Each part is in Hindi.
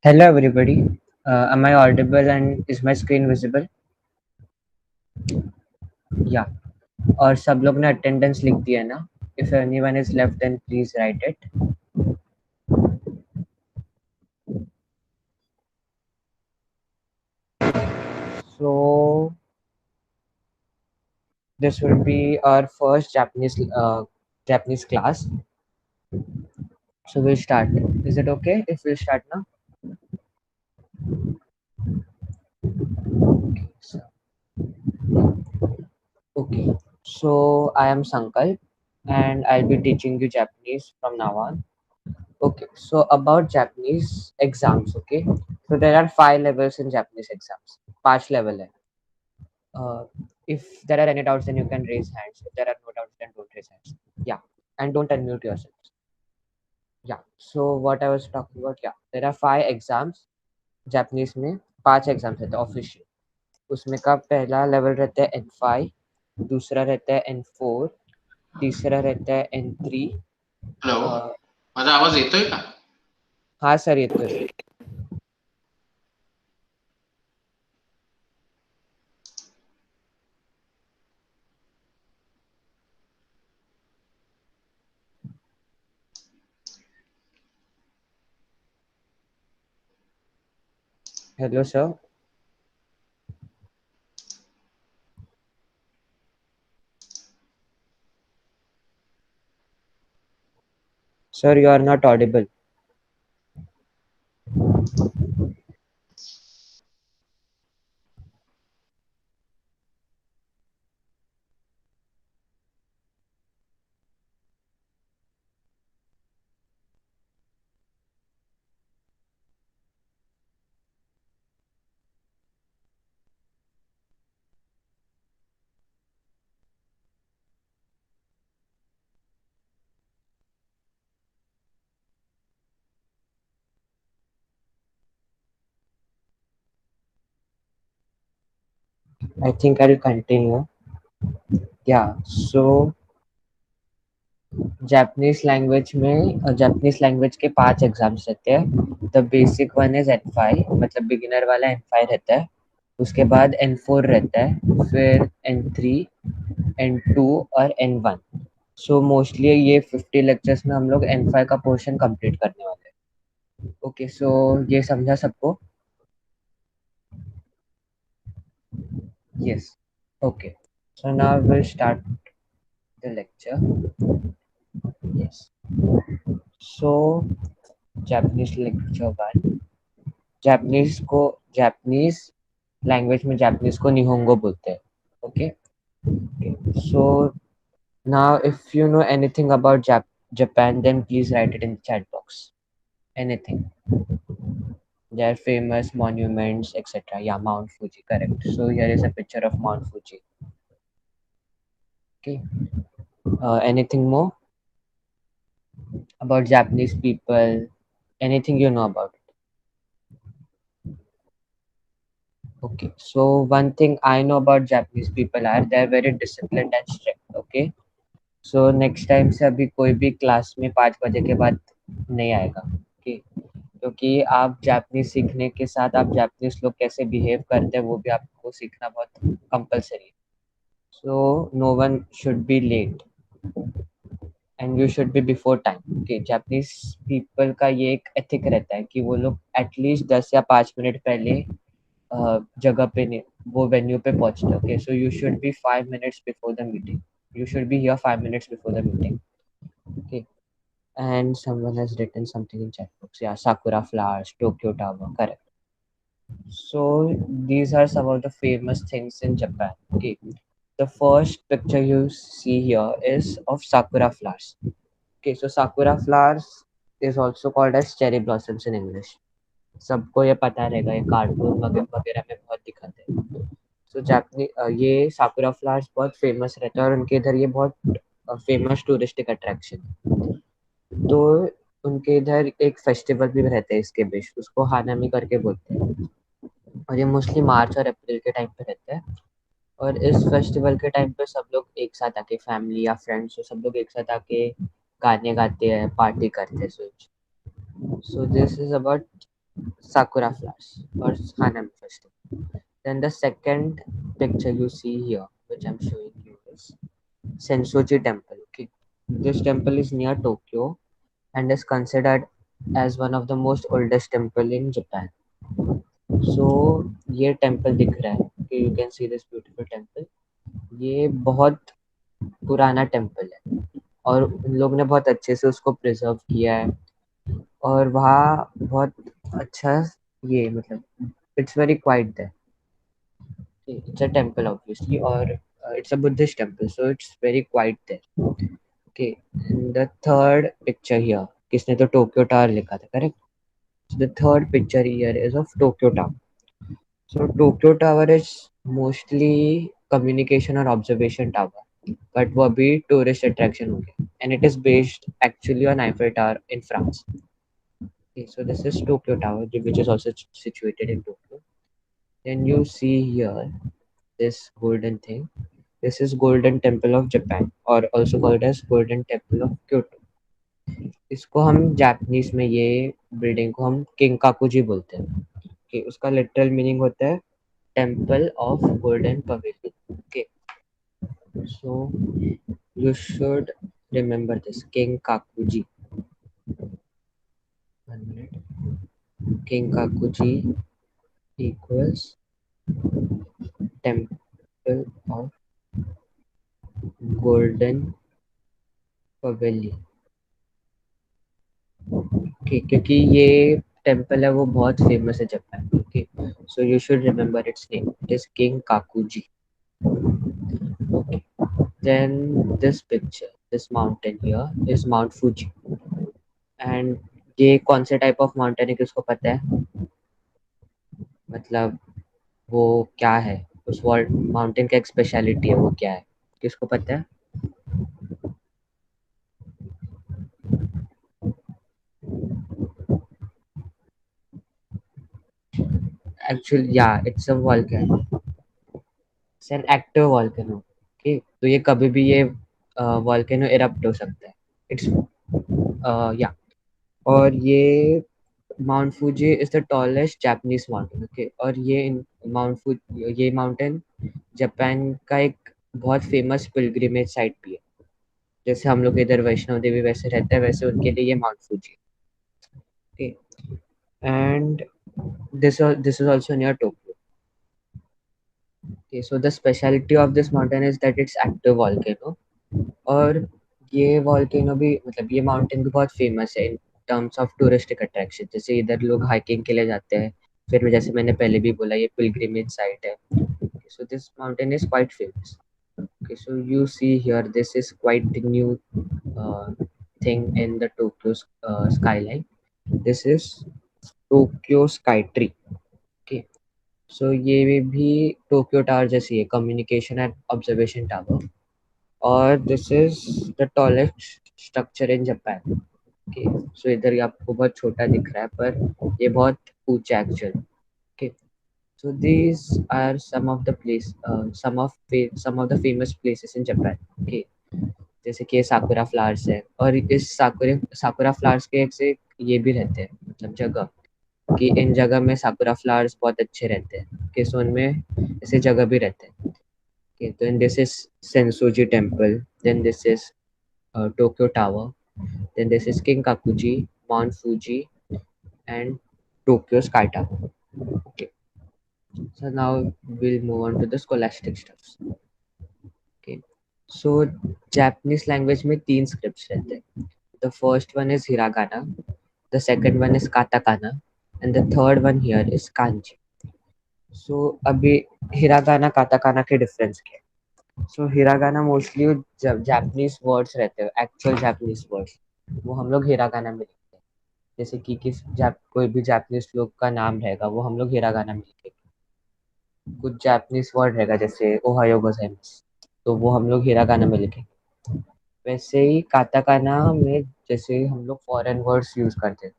Hello everybody. Am I audible and is my screen visible? Yeah. और सब लोग ने attendance लिख दिया ना? If anyone is left, then please write it. So this will be our first Japanese class. So we'll start. Is it okay if we start now? Okay. Okay. So I am Sankalp and I'll be teaching you Japanese from now on. Okay, so about Japanese exams, okay? So there are 5 levels in Japanese exams. 5 level hai. Uh, if there are any doubts, then you can raise hands. If there are no doubts, then don't raise hands. Yeah, and don't unmute yourselves. Yeah. So what I was talking about, yeah, there are 5 exams. Japanese में 5 एग्जाम्स रहते हैं ऑफिशियल. उसमें का पहला लेवल रहता है N5, दूसरा रहता है N4, तीसरा रहता है N3. हॅलो, माझा आवाज येतोय का? हाँ सर येतोय. Hello sir. Sir, you are not audible. I think I'll continue. Yeah, so Japanese language के 5 एग्जाम्स रहते हैं. The basic one is N5, मतलब बिगिनर वाला N5 रहता है. उसके बाद N4 रहता है, फिर N3, N2 और N1. सो मोस्टली ये 50 लेक्चर्स में हम लोग N5 का पोर्शन कंप्लीट करने वाले हैं. ओके, सो ये समझा सबको? Yes. Okay, so now will start the lecture. Yes. So Japanese lecture 1. Japanese language में जापानीज को निहोंगो बोलते हैं. Okay. So now if you know anything about Japan, then please write it in chat box. Anything. Their famous monuments, etc. Yeah, Mount Fuji, correct. So here is a picture of Mount Fuji. Okay. Anything more about Japanese people? Anything you know about it? Okay, so one thing I know about Japanese people are they're very disciplined and strict. Okay, so next time से अभी कोई भी क्लास में 5 बजे के बाद नहीं आएगा. Okay, क्योंकि आप जापानीज सीखने के साथ आप जापानीज लोग कैसे बिहेव करते हैं वो भी आपको सीखना बहुत कंपलसरी है. So no one should be late and you should be before time. Okay, Japanese people का ये एक एथिक रहता है कि वो लोग एटलीस्ट 10 या 5 मिनट पहले जगह पे नहीं, वो वेन्यू पे पहुंचते. Okay, so you should B 5 minutes before the meeting. You should be here 5 minutes before the meeting. Okay. And someone has written something in chat box. Yeah, Sakura flowers, Tokyo Tower. Correct. So these are some of the famous things in Japan. Okay. The first picture you see here is of Sakura flowers. Okay, so Sakura flowers is also called as cherry blossoms in English. सबको ये पता रहेगा, ये कार्टून वगैरह में बहुत दिखाते हैं. सो जापानी ये साकुरा फ्लावर्स बहुत फेमस रहता है और उनके इधर ये बहुत फेमस टूरिस्टिक अट्रैक्शन. तो उनके इधर एक फेस्टिवल भी रहता है इसके बीच, उसको हानामी करके बोलते हैं. और ये मोस्टली मार्च और अप्रैल के टाइम पे रहता है. और इस फेस्टिवल के टाइम पे सब लोग एक साथ आके, फैमिली या फ्रेंड्स, सब लोग एक साथ आके गाने गाते हैं, पार्टी करते हैं. So this is about sakura flowers or Hanami festival. Then the second picture you see here, which I'm showing you, is Sensoji Temple. Okay, this temple is near Tokyo and is considered as one of the most oldest temple in Japan. So ये टेम्पल दिख रहा है कि you can see this beautiful temple. ये बहुत पुराना टेम्पल है और उन लोग ने बहुत अच्छे से उसको प्रिजर्व किया है और वहाँ बहुत अच्छा ये मतलब it's very quite there. It's a temple obviously or it's a Buddhist temple so it's very quiet there. Okay, and the third picture here, किसने तो Tokyo Tower लिखा था, correct? So the third picture here is of Tokyo Tower. So Tokyo Tower is mostly communication or observation tower, but वो अभी tourist attraction हो गया and it is based actually on Eiffel Tower in France. Okay, so this is Tokyo Tower which is also situated in Tokyo. Then you see here this golden thing. This is Golden Temple of Japan or also called as Golden Temple of Kyoto. इसको हम जापानीज में ये बिल्डिंग को हम किंकाकुजी बोलते हैं. कि उसका लिटरल मीनिंग होता है temple of golden pavilion. Okay, so you should remember this Kinkakuji. 1 minute. Kinkakuji equals temple of golden pavilion. Okay, क्योंकि ये टेम्पल है वो बहुत फेमस है Japan. Okay, so you should remember its name. It is Kinkakuji. Okay, then this picture, this mountain here is Mount Fuji. And ये कौन से टाइप ऑफ माउंटेन है किसको पता है? मतलब वो क्या है, उस वर्ल्ड माउंटेन का एक स्पेशलिटी है, वो क्या है, किसको पता है? एक्चुअली या it's a volcano. It's an active volcano. Okay, तो ये कभी भी ये वॉल्केनो इरप्ट हो सकता है. इट्स या, और ये mount Fuji is the tallest Japanese mountain. Okay, और ये माउंट फूजी, ये माउंटेन जापान का एक बहुत फेमस पिलग्रिमेज साइट भी है. जैसे हम लोग इधर वैष्णो देवी वैसे रहते हैं, वैसे उनके लिए ये mount Fuji. Okay, and this is also near Tokyo. Okay, so the speciality of this mountain is that it's active volcano. और ये वॉल्केनो भी मतलब ये माउंटेन भी बहुत फेमस है in terms of touristic attraction. जैसे इधर लोग हाइकिंग के लिए जाते हैं, फिर जैसे मैंने पहले भी बोला ये पिलग्रिमेज साइट है. So this mountain is quite famous. Okay, so you see here, this is quite the new thing in the Tokyo skyline. This is Tokyo Sky Tree. Okay, so ये भी टोक्यो टावर जैसी है, कम्युनिकेशन एंड ऑब्जर्वेशन टावर. और this is the tallest structure in Japan. Okay, so इधर ये आपको बहुत छोटा दिख रहा है पर ये बहुत ऊंचा actual. Okay, so these are some of the famous places in Japan. ओके, जैसे कि साकुरा फ्लावर्स है और इस साकुरा फ्लावर्स के एक से ये भी रहते हैं मतलब जगह कि इन जगह में साकुरा फ्लावर्स बहुत अच्छे रहते हैं. कि सो उनमें ऐसे जगह भी रहते हैं. Okay, then this is Sensoji Temple. Then this is Tokyo Tower. Then this is Kinkakuji, Mount Fuji, and Tokyo Sky Tower. Okay, so now we'll move on to the scholastic stuff. Okay, so Japanese language में तीन scripts रहते हैं. The first one is hiragana, the second one is katakana, and the third one here is kanji. So अभी hiragana काताकाना के डिफरेंस क्या है? सो हिरागाना मोस्टली जापानीज वर्ड्स रहते हैं, एक्चुअल जापानीज वर्ड्स, वो हम लोग हिरागाना में लिखते हैं. जैसे कि कोई भी जापानीज लोग का नाम रहेगा वो हम लोग हिरागाना में लिखेंगे. कुछ जापानीज वर्ड रहेगा जैसे ओहायो गोजाइमास, तो वो हम लोग हिरागाना में लिखेंगे. वैसे ही काताकाना में जैसे हम लोग फॉरेन वर्ड्स यूज करते हैं,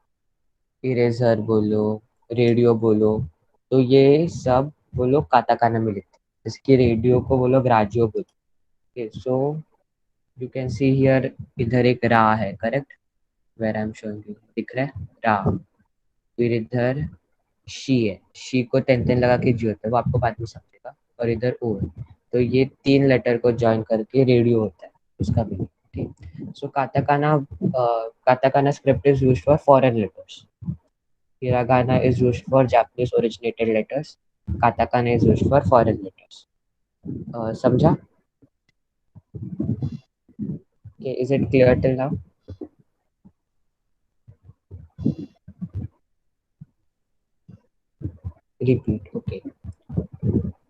इरेजर बोलो, रेडियो बोलो, तो ये सब वो लोग काताकाना में लिखते हैं. जैसे कि रेडियो को वो लोग राजियो बोलते हैं. So you can see here, इधर एक रा है, correct, where I am showing you, दिख रहा है रा. फिर इधर शी है, शी को तेन लगा के जी होता है, वो आपको बाद में समझेगा। और इधर ओ है, तो ये 3 लेटर को जॉइन करके रेडियो होता है उसका भी। ठीक, so katakana script is used for foreign letters, hiragana is used for Japanese originated letters, katakana is used for foreign letters. समझा? Is it clear till now? Repeat. Okay.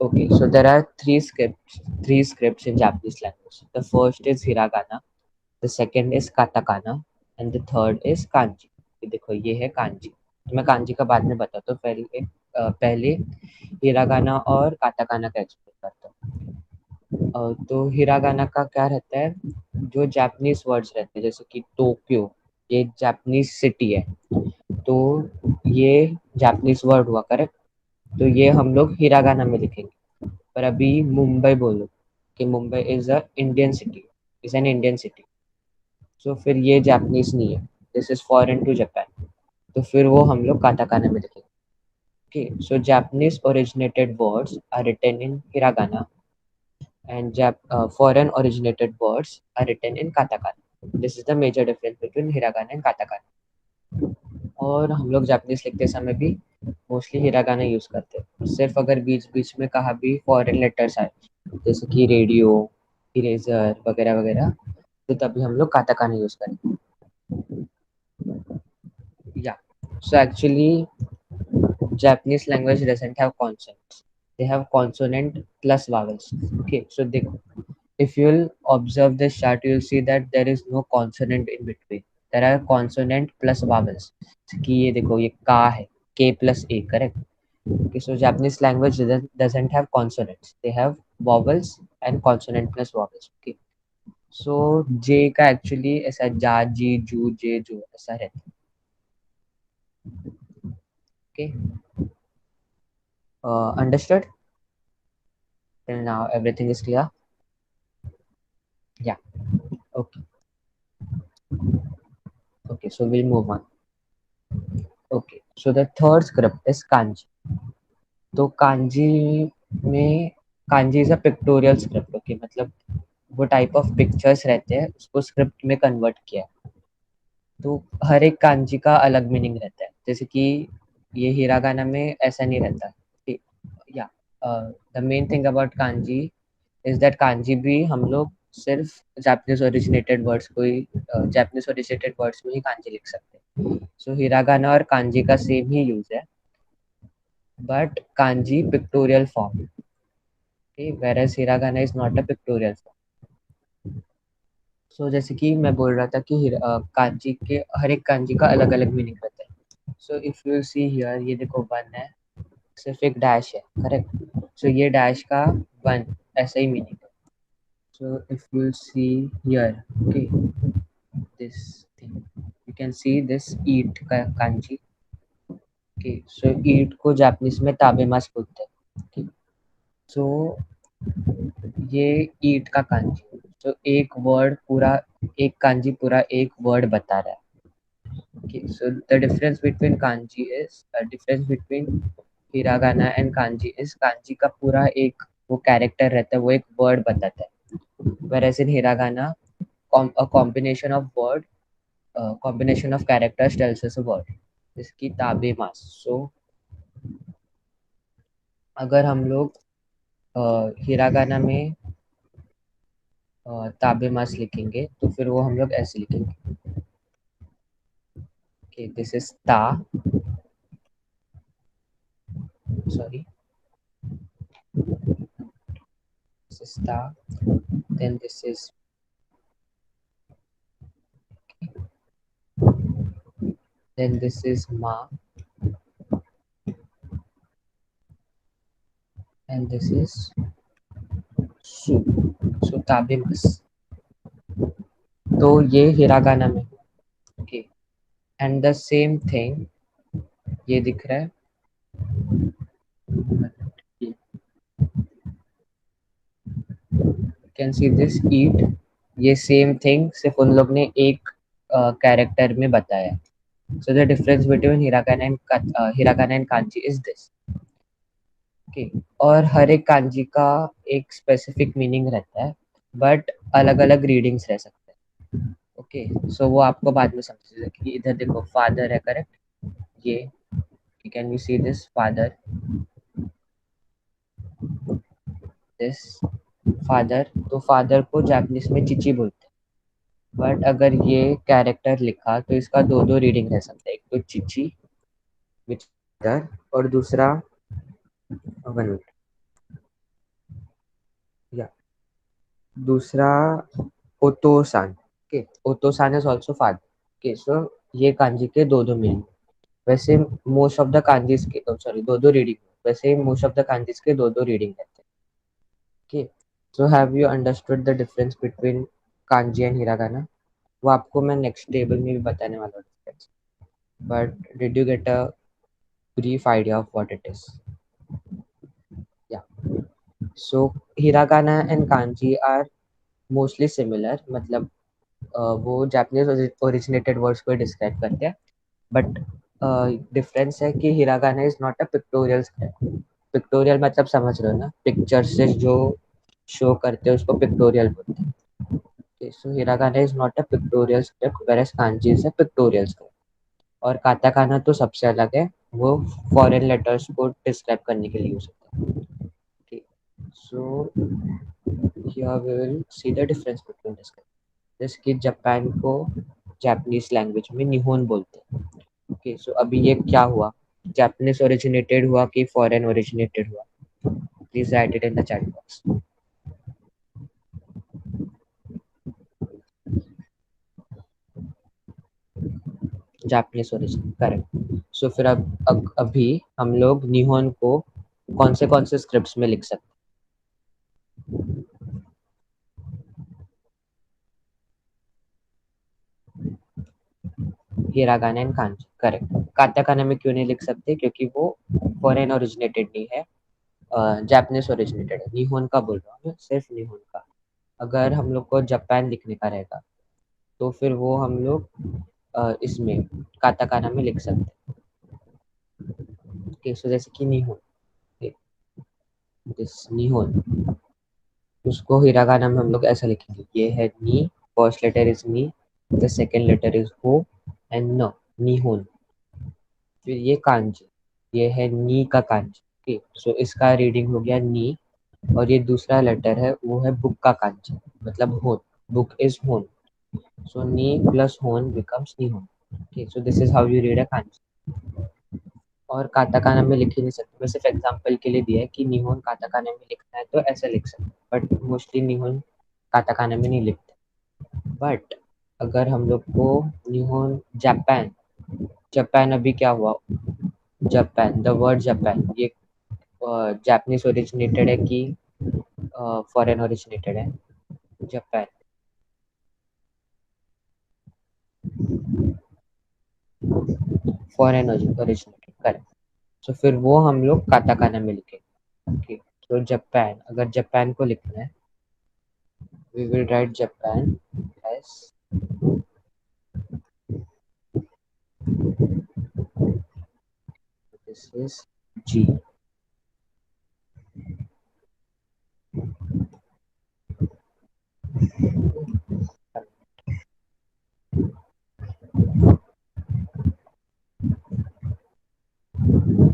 Okay. So there are three scripts in Japanese language. The first is hiragana, the second is katakana, and the third is kanji. ये देखो, ये है kanji. तो मैं kanji का बाद में बताता हूँ, पहले हिरागाना और काटाकाना का एक्सप्लेन करता हूँ। तो हिरागाना का क्या रहता है, जो जापानीज वर्ड्स रहते हैं, जैसे कि टोक्यो, ये जापानीज सिटी है, तो ये जापानीज वर्ड हुआ, करेक्ट? तो ये हम लोग हिरागाना में लिखेंगे। पर अभी मुंबई बोलो कि Mumbai is a Indian city, is an Indian city, so फिर ये जापानीज नहीं है, this is foreign to Japan, तो फिर वो हम लोग काटाकाना में लिखेंगे। Okay, so Japanese originated words are written in hiragana and foreign originated words are written in katakana. This is the major difference between hiragana and katakana. और हम लोग जापानीज लिखते समय भी मोस्टली हिरागाना यूज करते हैं, सिर्फ अगर बीच बीच में कहा भी फॉरेन लेटर्स आए, जैसे कि रेडियो, इरेजर वगैरह वगैरह, तो तभी हम लोग काटाकाना यूज करेंगे। या, so actually Japanese language doesn't have consonants. They have consonant plus vowels. Okay, so if you'll observe this chart, you'll see that there is no consonant in between. There are consonant plus vowels. कि ये देखो, ये का है, k plus a, correct? Okay, so Japanese language doesn't have consonants. They have vowels and consonant plus vowels. Okay, so J का actually ऐसा जा जी जू जे जो ऐसा रहता है. Okay, understood? Till now everything is clear? Yeah. Okay. Okay, so we'll move on. Okay, so the third script is kanji. तो कांजी में, kanji is a pictorial script. Okay, मतलब वो टाइप ऑफ पिक्चर्स रहते हैं, उसको स्क्रिप्ट में कन्वर्ट किया है। तो हर एक कांजी का अलग मीनिंग रहता है, जैसे कि ये हिरागाना में ऐसा नहीं रहता। या, the main thing about kanji is that kanji भी हम लोग सिर्फ जापानीज ओरिजिनेटेड वर्ड्स को ही, जापानीज ओरिजिनेटेड वर्ड्स में ही कांजी लिख सकते हैं। सो हिरागाना और कांजी का सेम ही यूज है, but kanji pictorial form, whereas hiragana is not a pictorial form. So जैसे कि मैं बोल रहा था कि कांजी के हर एक कांजी का अलग अलग मीनिंग रहता है। So if you see here, ये देखो वन है, सिर्फ एक डैश है, करेक्ट? सो ये डैश का वन ऐसा ही मीनिंग है। So if you see here, okay, this thing, you can see this eat का कांजी। ओके, सो ईट को जापानीज में ताबेमास बोलते हैं। ओके, सो ये ईट का कांजी, तो एक वर्ड पूरा, एक कांजी पूरा एक वर्ड बता रहा है। Okay, so the difference between kanji is, difference between hiragana and kanji is, kanji का पूरा एक वो कैरेक्टर रहता है, वो एक वर्ड बताता है, whereas in hiragana a combination of characters tells us a word, जिसकी ताबे मास। सो अगर हम लोग हिरागाना में ताबे मास लिखेंगे, तो फिर वो हम लोग ऐसे लिखेंगे। Okay, this is ta, sorry, this is ta, then this is, then this is ma, and this is su. So tabe mas, तो ये हिरागाना में। Okay, and the same thing ये दिख रहा है, कैन सी दिस ईट, ये सेम थिंग सिर्फ उन लोग ने एक कैरेक्टर में बताया। So the difference between hiragana and kanji is this. Okay. और हर एक kanji का एक specific meaning रहता है, but अलग अलग readings रह सकते हैं. ओके, सो वो आपको बाद में समझ कि इधर देखो फादर है, करेक्ट. ये can you see this father, this father. तो फादर को जापानीज में चिची बोलते हैं. बट अगर ये कैरेक्टर लिखा तो इसका दो दो रीडिंग रह सकता है. एक तो चिची विच और दूसरा वन मिनट या दूसरा ओतोसान. ओके, ओतोसान is also father. Okay, so ये कांजी के दो दो मीनिंग. वैसे मोस्ट ऑफ द कांजीज के सॉरी दो दो रीडिंग. वैसे मोस्ट ऑफ द कांजीज के दो दो रीडिंग रहते हैं. Okay, so have you understood the difference between kanji and hiragana? वो आपको मैं नेक्स्ट टेबल में भी बताने वाला हूँ difference. But did you get a brief idea of what it is? Yeah. So hiragana and kanji are mostly similar. मतलब वो जापानीज ओरिजिनेटेड वर्ड्स को डिस्क्राइब करते हैं. बट डिफरेंस है कि hiragana is not a pictorial script. Pictorial मतलब समझ रहे हो ना, पिक्चर से जो शो करते हैं उसको पिक्टोरियल बोलते हैं. So hiragana is not a pictorial script, whereas kanji is a pictorial script. और काताकाना तो सबसे अलग है. वो फॉरेन लेटर्स को डिस्क्राइब करने के लिए यूज होता है. Okay. So here we will see the difference between this. जैसे कि जापान को जापानीज लैंग्वेज में निहोन बोलते हैं. ओके, सो अभी ये क्या हुआ, जापानीज ओरिजिनेटेड हुआ कि फॉरेन ओरिजिनेटेड हुआ? Please write it in the chat box. Japanese origin, correct. So फिर अभी हम लोग निहोन को कौन से स्क्रिप्ट्स में लिख सकते हैं? Hiragana and kanji, correct. Katakana में क्यों नहीं लिख सकते? क्योंकि वो फॉरेन ओरिजिनेटेड नहीं है, जापानीज ओरिजिनेटेड है. निहोन का बोल रहा हूँ मैं, सिर्फ निहोन का. अगर हम लोग को जापान लिखने का रहेगा तो फिर वो हम लोग इसमें काताकाना में लिख सकते हैं. ओके, सो जैसे कि निहोन, दिस निहोन, उसको हिरागाना में हम लोग ऐसा लिखेंगे. ये है नी, फर्स्ट लेटर इज नी, द सेकेंड लेटर इज हो एंड न, निहोन. फिर ये कांजी, ये है नी का कांजी. ओके, सो इसका रीडिंग हो गया नी. और ये दूसरा लेटर है वो है बुक का कांजी, मतलब होन. बुक इज होन. सो नी प्लस होन becomes निहोन. Okay, so this is how you read a kanji. और काताकाना में लिख ही नहीं सकते. मैं सिर्फ एग्जांपल के लिए दिया है कि निहोन काताकाना में लिखना है तो ऐसे लिख सकते, बट मोस्टली निहोन काताकाना में नहीं लिखते. बट अगर हम लोग को निहोन जापान, जापान अभी क्या हुआ, जापान, द वर्ड जापान, ये जापानीज ओरिजिनेटेड है कि फॉरेन ओरिजिनेटेड है? Japan, foreign originated, correct. तो फिर वो हम लोग काताकाना में लिखेंगे. ओके, तो जापान, अगर जापान को लिखना है we will write Japan as this is G.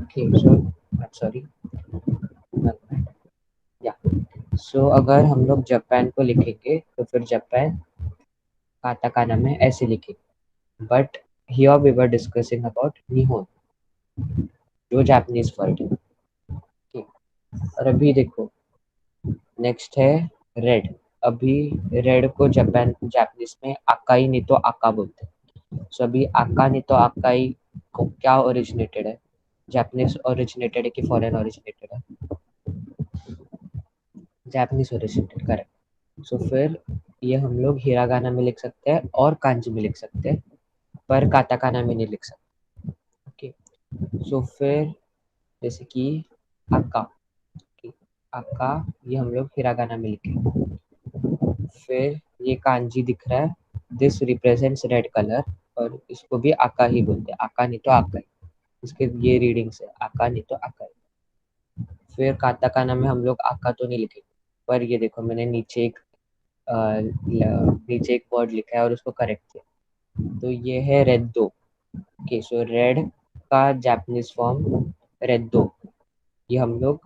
Okay, so I'm sorry. Yeah. So अगर हम लोग जापान को लिखेंगे तो फिर जापान काताकाना में ऐसे लिखेंगे. But here we were discussing about निहोन, जो जापानीज वर्ड है. Okay. और अभी देखो नेक्स्ट है रेड. अभी रेड को जापानीज में आकाई नहीं तो आका बोलते हैं. सो अभी आका नहीं तो आकाई को क्या ओरिजिनेटेड है? जापानीज ओरिजिनेटेड है कि फॉरेन ओरिजिनेटेड है? Japanese originated, correct. सो फिर ये हम लोग हिरागाना में लिख सकते हैं और कांजी में लिख सकते हैं, पर काताकाना में नहीं लिख सकते. ओके, सो फिर जैसे कि आका, आका ये हम लोग हिरागाना में लिखेंगे. फिर ये कांजी दिख रहा है, दिस रिप्रेजेंट्स रेड कलर. और इसको भी आका ही बोलते हैं, आका नहीं तो आका ही। इसके ये रीडिंग्स है, आका नहीं तो आका ही। फिर काताकाना में हम लोग आका तो नहीं लिखेंगे, पर ये देखो मैंने नीचे एक नीचे एक वर्ड लिखा है और उसको करेक्ट किया, तो ये है रेड्डो। ओके, सो रेड का जापानीज फॉर्म रेड्डो, ये हम लोग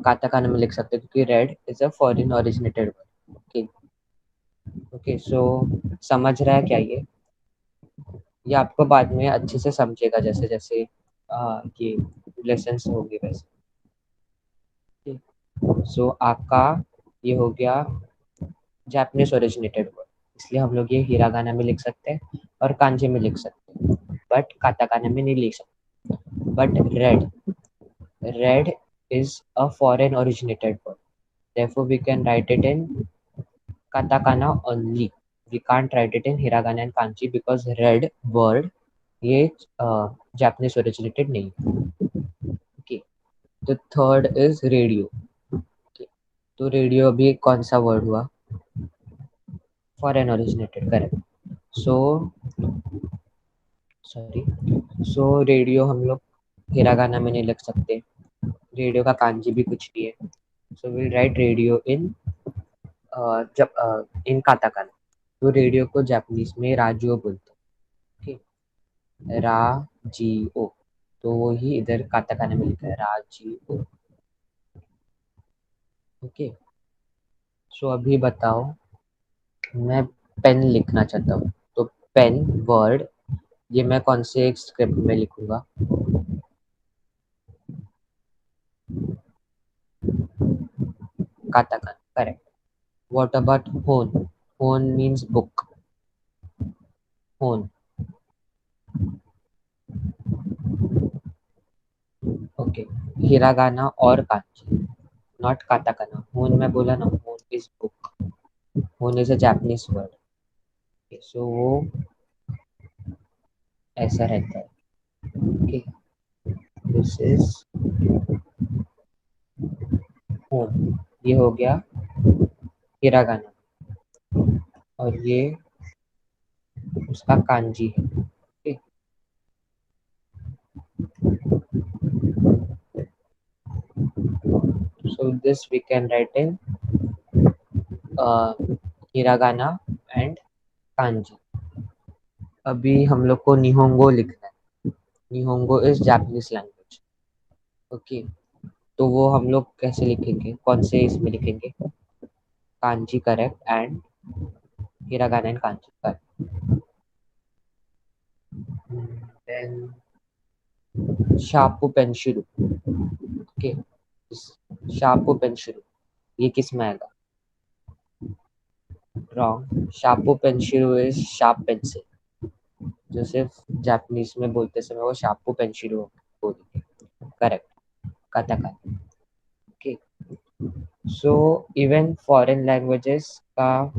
काताकाना में लिख सकते हैं क्योंकि red is a foreign originated word. Okay, okay, so समझ रहा है क्या ये आपको बाद में अच्छे से समझेगा जैसे जैसे ये लेसन्स होंगे वैसे। सो आका ये हो गया जापानीज ओरिजिनेटेड वर्ड, इसलिए हम लोग ये हिरागाना में लिख सकते हैं और कांजी में लिख सकते हैं, बट काताकाना में नहीं लिख सकते। But red, red is a foreign originated word. Therefore, we can write it in katakana only. We can't write it in hiragana and kanji because red word ये जापानीज ओरिजिनेटेड नहीं है। ओके, तो थर्ड इज रेडियो। तो रेडियो अभी कौन सा वर्ड हुआ, foreign originated, correct. So sorry, so radio हम लोग हिरागाना में नहीं लिख सकते, रेडियो का कांजी भी कुछ नहीं है। सो विल राइट रेडियो इन जब इन काताकाना। तो रेडियो को जापानीज में राजियो बोलते हैं। ठीक, राजियो, तो वो ही इधर काताकाना में लिखा है राजियो। ओके, सो अभी बताओ, मैं पेन लिखना चाहता हूँ, तो पेन वर्ड ये मैं कौन से एक स्क्रिप्ट में लिखूंगा, काताकाना, करेक्ट। व्हाट अबाउट होन, होन मीन्स बुक, होन। ओके, हिरागाना और कांजी, नॉट काताकाना। होन मैं बोला ना, होन इज बुक, होन इज अ जापानीज वर्ड। सो वो ऐसा रहता है। ओके, दिस इज होन, ये हो गया हिरागाना और ये उसका कांजी है। Okay, so this we can write in hiragana and kanji. अभी हम लोग को निहोंगो लिखना है, निहोंगो इज जापानीज लैंग्वेज। ओके, तो वो हम लोग कैसे लिखेंगे, कौन से इसमें लिखेंगे, kanji correct and hiragana and kanji correct. Then शापू पेंशिरू। ओके, शापू पेंशिरू ये किस में आएगा, रॉन्ग, शापू पेंशिरू इज शार्प पेंसिल, जो सिर्फ जापानीज में बोलते समय वो शापू पेंशिरू बोलते, correct, katakana. Okay, so even foreign languages का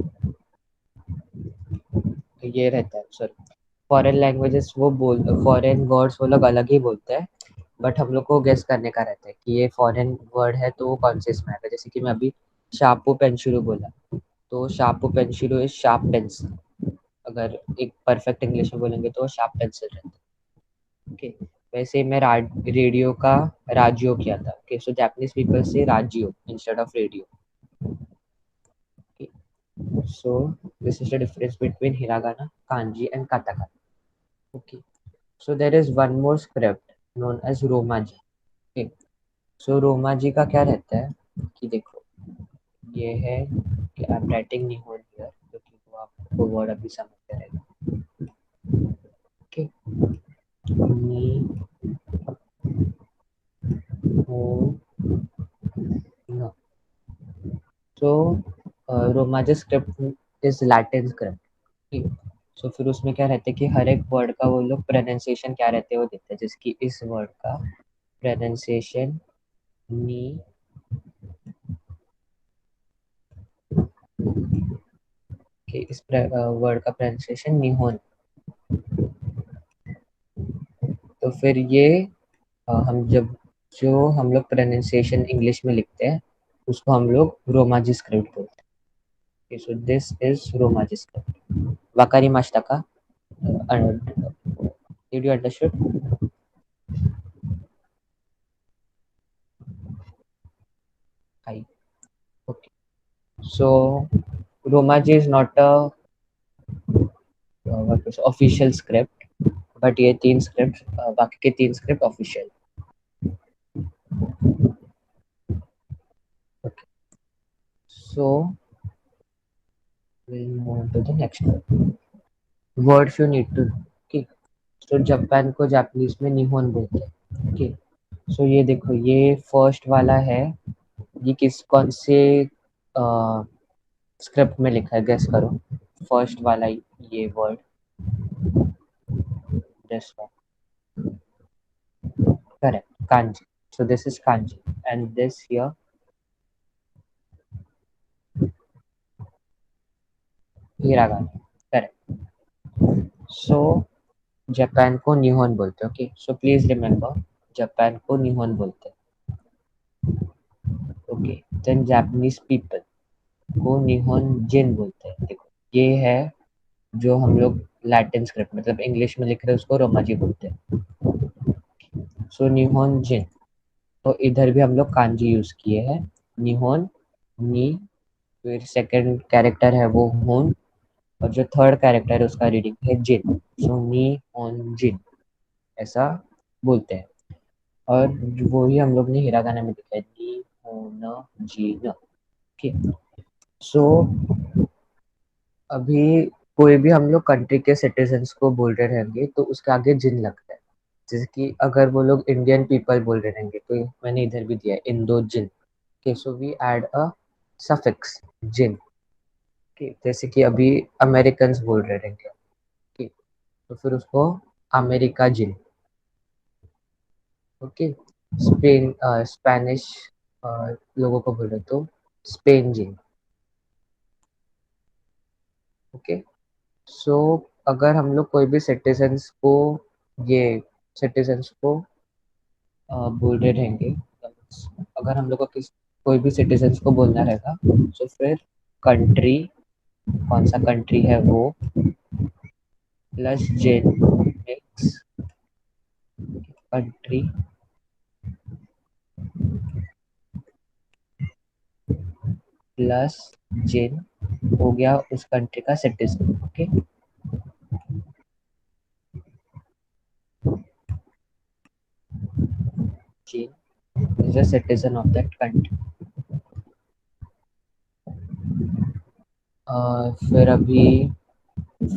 ये रहता है, सॉरी, फॉरेन लैंग्वेजेस वो बोल, फॉरेन वर्ड्स वो लोग अलग ही बोलते हैं, बट हम लोग को गेस करने का रहता है कि ये फॉरेन वर्ड है तो वो कौन से इसमें आएगा। जैसे कि मैं अभी शार्पू पेंशिरू बोला, तो शार्पू पेंशिरू इज शार्प पेंसिल, अगर एक परफेक्ट इंग्लिश में बोलेंगे तो शार्प पेंसिल रहता है। ओके, वैसे मैं रेडियो का राजियो किया था। ओके, सो जापानीज पीपल से राजियो instead of radio. So this is the difference between hiragana, kanji and katakana. Okay. So there is one more script known as romaji. Okay. So romaji का क्या रहता है कि देखो, ये है कि आई एम राइटिंग निहोन हियर क्योंकि वो आपको वर्ड अभी समझ रहेगा। ओके, नि हो न, तो romaji script is Latin script. ठीक, सो फिर उसमें क्या रहता है कि हर एक वर्ड का वो लोग प्रोनाउंसिएशन क्या रहते हैं वो देते हैं, जैसे कि इस वर्ड का प्रोनाउंसिएशन नी, कि इस वर्ड का प्रोनाउंसिएशन निहोन। तो फिर ये हम जब जो हम लोग प्रोनाउंसिएशन इंग्लिश में लिखते हैं उसको हम लोग रोमाजी स्क्रिप्ट बोलते हैं। So this is romaji script, वाकारिमाशिता का। Did you understood? Hi. Okay. So Romaji is not a what was official script, but ये तीन scripts बाकी के तीन script official. Okay. So we'll move on to the next one. Words you need to. Okay. तो जापान को जापानीज में निहोन बोलते हैं. ओके. सो ये देखो, ये फर्स्ट वाला है. ये किस कौन से स्क्रिप्ट में लिखा है, गेस करो. फर्स्ट वाला ये word, this one. Correct, kanji. So this is kanji and this here hiragana. Correct. So Japan को निहोन बोलते हैं. Okay. So please remember, Japan को निहोन बोलते हैं. ओके. देन जापानीज पीपल को निहोन जिन बोलते हैं. देखो, ये है जो हम लोग लैटिन स्क्रिप्ट मतलब इंग्लिश में लिख रहे हैं उसको रोमाजी बोलते हैं. सो निहोन जिन. तो इधर भी हम लोग कांजी यूज किए हैं. निहोन, नी, फिर सेकंड कैरेक्टर है वो होन, और जो थर्ड कैरेक्टर है उसका रीडिंग है जिन. सो नी होन जिन ऐसा बोलते हैं. और वो ही हम लोग ने हिरागाना में लिखा है, नी होन जिन. ओके. सो अभी कोई भी हम लोग कंट्री के सिटीजन्स को बोल रहे रहेंगे तो उसके आगे जिन लगता है. जैसे कि अगर वो लोग इंडियन पीपल बोल रहे रहेंगे तो मैंने इधर भी दिया है इंडो जिन. Okay. So we add a suffix जिन. ओके. जैसे कि अभी अमेरिकन्स बोल रहे रहेंगे. ओके. तो फिर उसको अमेरिका जिन. ओके. स्पेन स्पेनिश लोगों को बोल रहे तो स्पेन जिन. ओके. सो अगर हम लोग कोई भी ये सिटीजन्स को बोल रहे रहेंगे, अगर हम लोग को कोई भी सिटीजन्स को बोलना रहेगा तो फिर कंट्री, कौन सा कंट्री है वो, प्लस जिन मिक्स कंट्री प्लस जिन हो गया उस कंट्री का सिटीजन. ओके. जिन is a citizen of that country. फिर अभी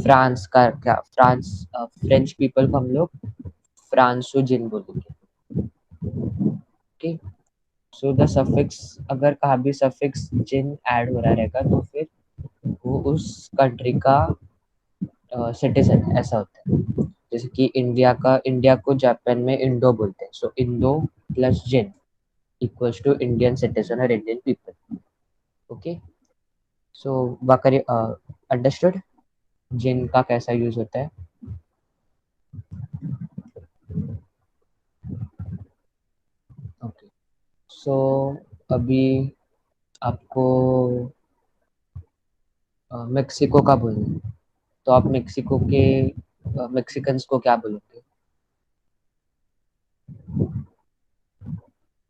फ्रांस का क्या, फ्रेंच पीपल को हम लोग फ्रांसो जिन बोलेंगे. ओके. सो द सफिक्स, अगर कहाँ भी सफिक्स जिन ऐड हो रहा रहेगा तो फिर वो उस कंट्री का सिटीजन ऐसा होता है. जैसे कि इंडिया को जापान में इंडो बोलते हैं. सो इंडो प्लस जिन इक्वल्स टू इंडियन सिटीजन और इंडियन पीपल. ओके. सो वाकरी अंडरस्टूड जिन का कैसा यूज होता है. ओके. सो अभी आपको मेक्सिको का बोलना है तो आप मेक्सिको के मेक्सिकन्स को क्या बोलोगे.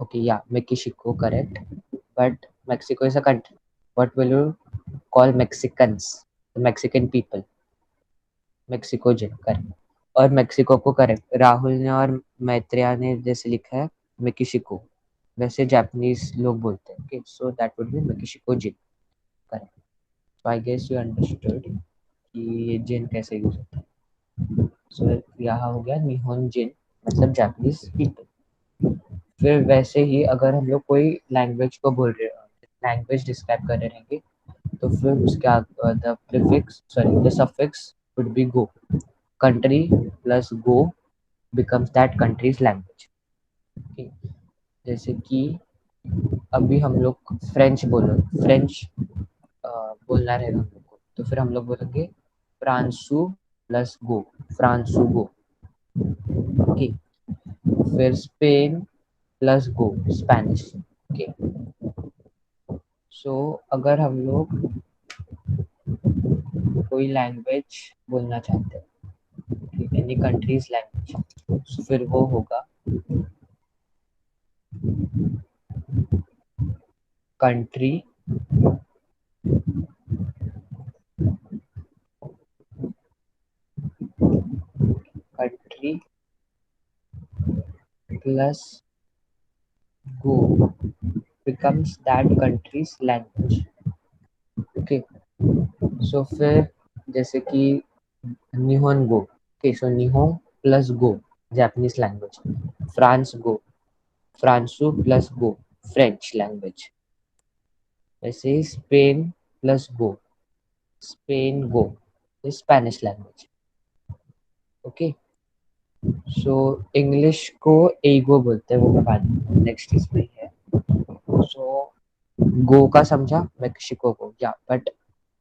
ओके. या Mexico, correct. But Mexico is a country. What will you call Mexicans, Mexican people. Mexico जिन, करेक्ट. और मेक्सिको को करेक्ट राहुल ने और मैत्रेया ने जैसे लिखा है मेक्सिको, वैसे जापानीज लोग बोलते हैं. Okay. So that would be Mexico जिन. Correct. So I guess you understood कि ये जिन कैसे यूज होता है. सो यहाँ हो गया निहोन जिन मतलब जापानीज पीपल. फिर वैसे ही अगर हम लोग कोई लैंग्वेज को बोल रहे लैंग्वेज डिस्क्राइब कर रहे रहेंगे तो फिर उसके the prefix sorry the suffix would be go. country plus go becomes that country's language. Okay. जैसे कि अभी हम लोग फ्रेंच बोलना रहेगा हम लोग को तो फिर हम लोग बोलेंगे फ्रांसू प्लस गो, फ्रांसू गो. ओके. फिर स्पेन प्लस गो, स्पेनिश. ओके. सो अगर हम लोग कोई लैंग्वेज बोलना चाहते हैं एनी कंट्रीज लैंग्वेज, फिर वो होगा कंट्री कंट्री प्लस गो becomes that country's language. Okay, so फिर जैसे कि निहोंगो, ओके, सो निहो प्लस गो जापानीज लैंग्वेज, फ्रांस गो, फ्रांसू प्लस गो फ्रेंच लैंग्वेज, वैसे ही स्पेन प्लस गो, स्पेन गो Spanish language. Okay, so English को एगो बोलते हैं, वो मैं बाद में नेक्स्ट इसमें है। सो गो का समझा, मेक्सिको को, या बट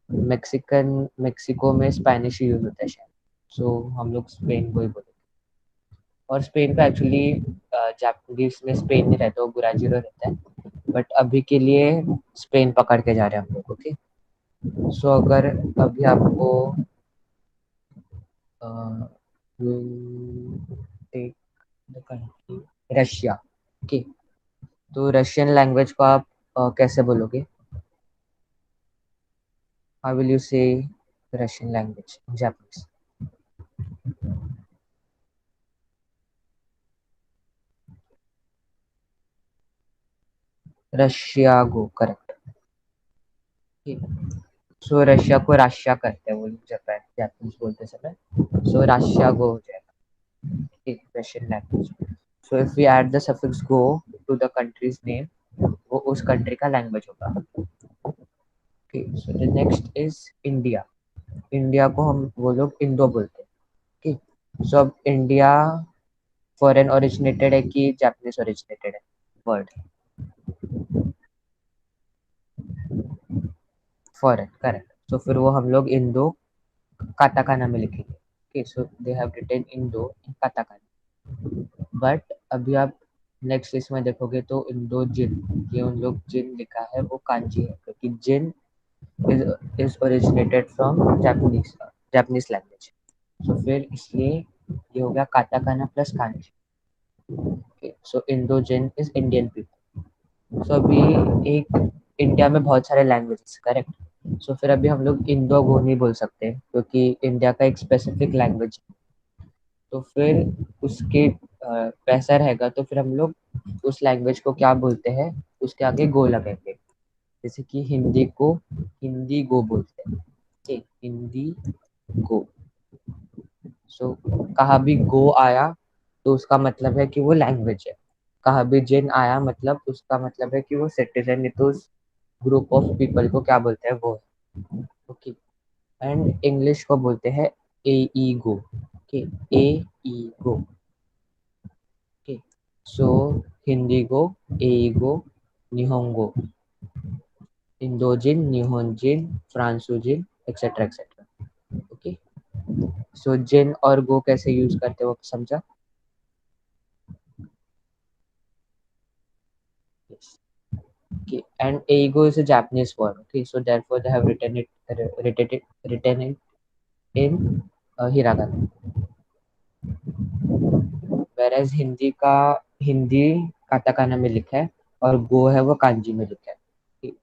मेक्सिको में स्पेनिश यूज होता है शायद, सो हम लोग स्पेन को ही बोलेंगे। और स्पेन का एक्चुअली जापानीज में स्पेन नहीं रहता, वो बुराजीरो रहता है, बट अभी के लिए स्पेन पकड़ के जा रहे हैं हम लोग। ओके, सो अगर अभी आपको take the country Russia, okay, तो रशियन लैंग्वेज को आप कैसे बोलोगे? How will you say Russian language in Japanese? Russia गो, करेक्ट। सो रशिया को राशिया करते हैं वो लोग, जापान जापानीज बोलते समय, सो राशिया गो हो जाएगा Russian language. So if we add the suffix गो टू द कंट्रीज नेम, वो उस कंट्री का लैंग्वेज होगा। Okay, so the next is India. India को हम वो लोग इंडो बोलते हैं। ओके, सो अब इंडिया फॉरेन ओरिजिनेटेड है कि जापानीज ओरिजिनेटेड है वर्ड? Foreign, correct. तो फिर वो हम लोग इंडो काटाकाना में लिखेंगे। Okay, so they have written इंडो इन काटाकाना, बट अभी आप नेक्स्ट इसमें देखोगे तो इंडो जिन, ये उन लोग जिन लिखा है वो कांजी है, क्योंकि जिन is originated from Japanese language, so फिर इसलिए ये हो गया katakana plus kanji. Okay, so इंडो जिन इज इंडियन पीपल। सो अभी एक इंडिया में बहुत सारे लैंग्वेजेस, करेक्ट, सो फिर अभी हम लोग इंडो गो नहीं बोल सकते क्योंकि इंडिया का एक स्पेसिफिक लैंग्वेज, तो फिर उसके पैसा रहेगा, तो फिर हम लोग उस लैंग्वेज को क्या बोलते हैं, उसके आगे गो लगाएंगे। जैसे कि हिंदी को हिंदी गो बोलते हैं, ठीक, हिंदी गो। सो कहाँ भी गो आया तो उसका मतलब है कि वो लैंग्वेज है, कहाँ भी जिन आया मतलब उसका मतलब है कि वो सिटीजन है, तो उस ग्रुप ऑफ पीपल को क्या बोलते हैं, वो है। ओके, एंड इंग्लिश को बोलते हैं ए ई गो। ओके, ए ई गो। ओके, सो हिंदी गो, ए ई गो, निहोंगो, इंडोजिन, निहोंजिन, फ्रांसुजिन, एक्सेट्रा एक्सेट्रा। ओके, सो जिन और गो कैसे यूज करते हो समझा? Yes. Okay, and eigo is a Japanese word. Okay, so therefore they have written it in hiragana. Whereas Hindi का हिंदी काटाकाना में लिखा है और गो है वो कांजी में लिखा है। Okay,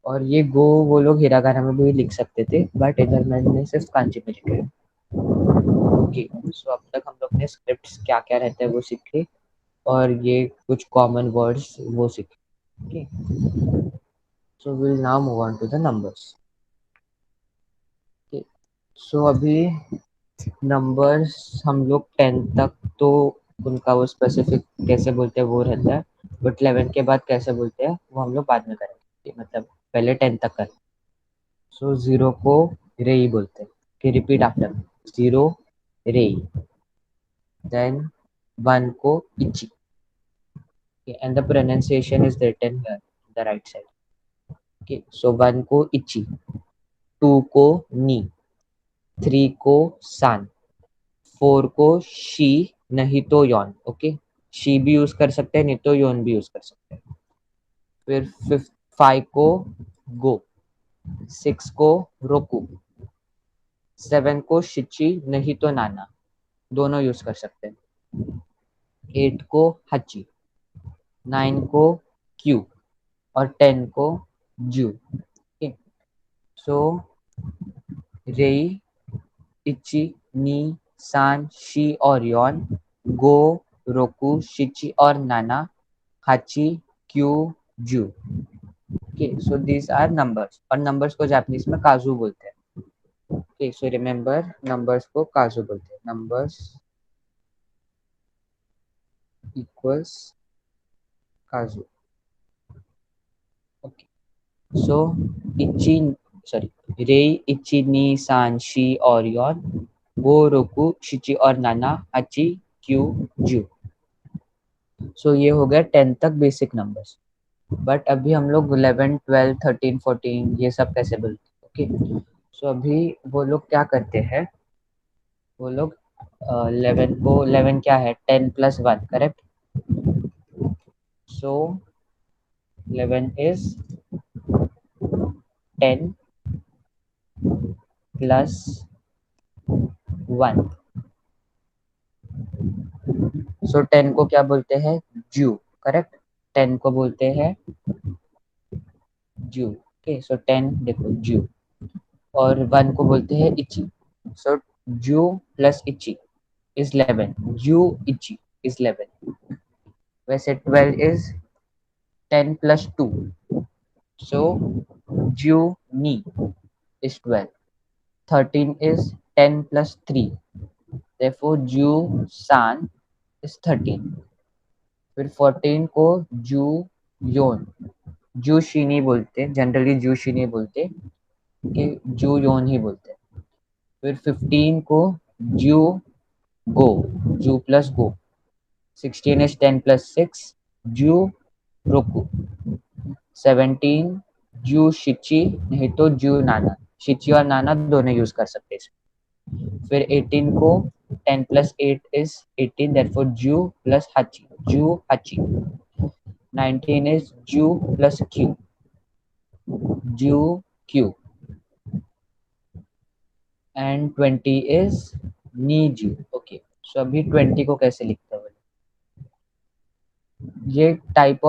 और ये गो वो लोग हिरागाना में भी लिख सकते थे, बट इधर मैंने सिर्फ कांजी में लिखा है। ओके, सो अब तक हम लोग ने स्क्रिप्ट्स क्या क्या रहते हैं वो सीखे, और ये कुछ कॉमन वर्ड्स वो सीखे। Okay, so will now move on to the numbers. Okay, so अभी नंबर्स हम लोग 10 तक तो उनका वो स्पेसिफिक कैसे बोलते हैं वो रहता है, बट 11 के बाद कैसे बोलते हैं वो हम लोग बाद में करेंगे, मतलब पहले 10 तक करें। सो जीरो को रेई बोलते हैं, कि रिपीट आफ्टर मी, जीरो रेई, देन वन को इची, and the pronunciation is written here the right side. Okay, so one को इची, टू को नी, थ्री को सान, फोर को शी, नहीं तो योन। ओके, शी भी यूज कर सकते हैं, नहीं तो योन भी यूज कर सकते हैं। फिर फिफ्थ, फाइव को गो, सिक्स को रोकू, सेवन को शिची, नहीं तो नाना, दोनों यूज कर सकते हैं। 8 को हची, 9 को क्यू और 10 को जू। ओके, सो रेई, इची, नी, सान, शी और योन, गो, रोकू, शिची और नाना, हाची, क्यू, जू। Okay, so these are numbers, और नंबर्स को जापानीज में काजू बोलते हैं। ओके, सो रिमेंबर, नंबर्स को काजू बोलते हैं। नंबर्स इक्वल्स काजू। ओके, सो इची, सॉरी, रेई, इची, नी, सान, शी और योन, गो, रोकू, शिची और नाना, हाची, क्यू, जू। सो ये हो गया 10 तक बेसिक नंबर्स। बट अभी हम लोग 11, 12, 13, 14 ये सब कैसे बोलते हैं। ओके, सो अभी वो लोग क्या करते हैं, वो लोग 11 को, 11 क्या है, 10 plus 1, correct. So 11 is 10 plus 1। सो 10 को क्या बोलते हैं, जू, करेक्ट। 10 को बोलते हैं जू। ओके, सो 10 देखो जू, और 1 को बोलते हैं इची। सो जू प्लस इची is 11, जू इची is 11। वैसे 12 is 10 plus 2, so जू नी is 12। 13 is 10 plus 3, therefore जू सान is 13। फिर 14 को जू योन, जू शी नहीं बोलते, जनरली जू शी नहीं बोलते, कि जू योन ही बोलते हैं। फिर 15 को जू गो, जू प्लस गो। 16 is 10 plus 6, जू रोकू। 17 जू शिची, नहीं तो जू नाना। शिची और नाना दोनों यूज कर सकते हैं। फिर 18 को 10 plus 8 is 18, therefore जू प्लस हची, जू हची। 19 is जू प्लस क्यू, जू क्यू। एंड 20 is नी जू। ओके, सो अभी 20 को कैसे लिखते हैं, ये टाइप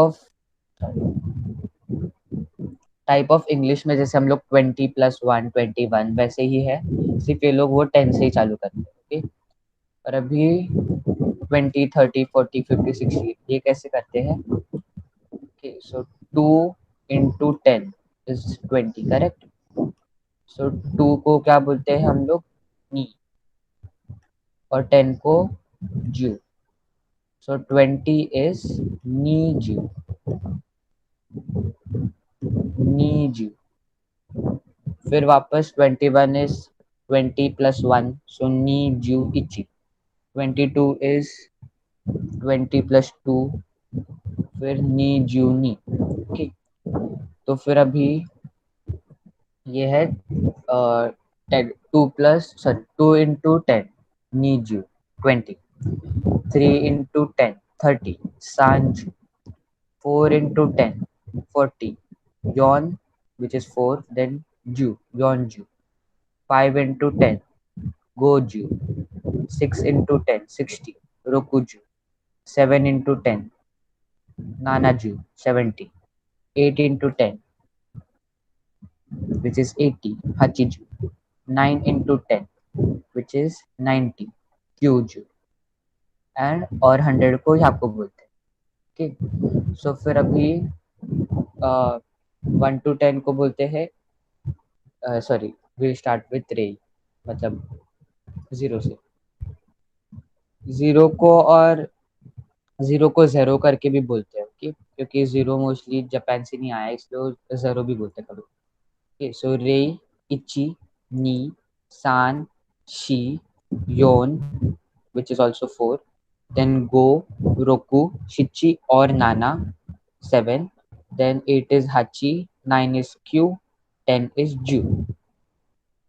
ऑफ इंग्लिश में जैसे हम लोग 20 प्लस 1, 21 वैसे ही है, सिर्फ ये लोग वो 10 से ही चालू करते हैं। ओके, और अभी 20, 30, 40, 50, 60 ये कैसे करते हैं। ओके, सो 2 इंटू 10 इज 20, करेक्ट। सो 2 को क्या बोलते हैं हम लोग, नी, और 10 को जू। सो 20 इज नी जू, नी जू। फिर वापस 21 इज 20 प्लस 1, सो नी जू इची। 22 इज 20 प्लस 2, फिर नी जू नी। ओके, तो फिर अभी ये है 2 इंटू 10 नी जू 20, 3 इंटू 10 30 सान जू, 4 into 10 40 yon, which is 4, then ju yon ju। 5 into 10 go ju। 6 into 10 60 roku ju। 7 into 10 nana ju 70। 8 into 10 which is 80 hachi ju। 9 into 10 which is 90 kyu ju। And और 100 को याको बोलते हैं। ओके, सो फिर अभी 1 to 10 को बोलते हैं, सॉरी, विल स्टार्ट विथ रे, मतलब 0 से। 0 को और 0 को ज़ेरो करके भी बोलते हैं, ओके, क्योंकि 0 मोस्टली जापान से नहीं आया, इसलिए ज़ेरो भी बोलते हैं कभी। ओके, सो रे, इची, नी, सान, शी, योन which is also 4, then go, roku, shichi और nana 7, then 8 is hachi, 9 is kyu, 10 is ju,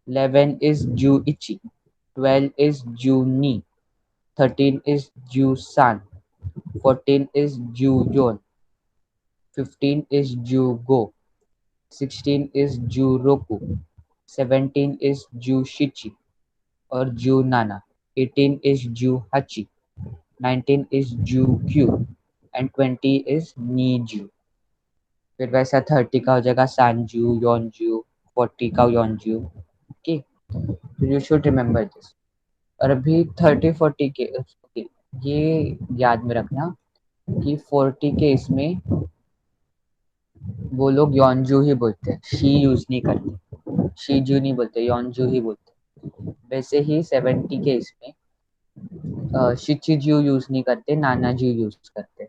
11 is ju-ichi, 12 is ju-ni, 13 is ju-san, 14 is ju-yon, 15 is ju-go, 16 is ju-roku, 17 is ju-shichi और ju-nana, 18 is Ju Hachi, 19 is Ju Q, and 20 is Ni Ju. फिर वैसा 30 का हो जाएगा Sanju, Yonju, 40 का Yonju. Okay, so you should remember this. और अभी 30-40 के okay, ये याद में रखना कि 40 के इसमें वो लोग योनजू ही बोलते हैं, शी यूज नहीं करते, शीजू नहीं बोलते, योनजू ही बोलते. वैसे ही 70 के इसमें शिचिजू यूज नहीं करते, नानाजू यूज करते.